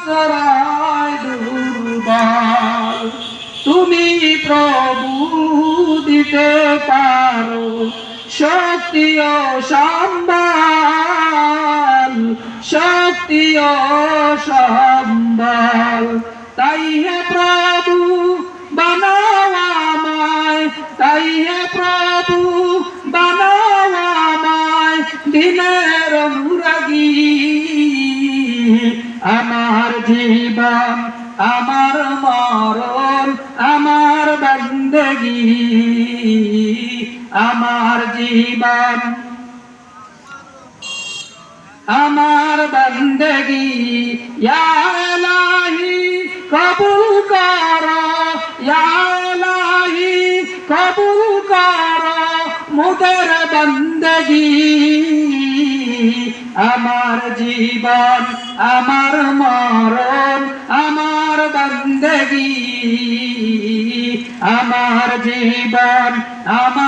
আশ্রয় দুর্বল। তুমি প্রভু দিতে পারো শক্তি ও সম্বল, শক্তি ও সম্বল। তাই হে প্রভু বানাও আমায়, তাই হে প্রভু বানাও আমায় দিনের অনুরাগী। আমার জীবন, আমার মরণ, আমার বন্দেগী, আমার জীবন, আমার বন্দেগী। ইয়া ইলাহি কবুল করো, ইয়া ইলাহি কবুল করো মোদের বন্দেগী। আমার জীবন, আমার মরণ, আমার বন্দেগী, আমার জীবন, আমার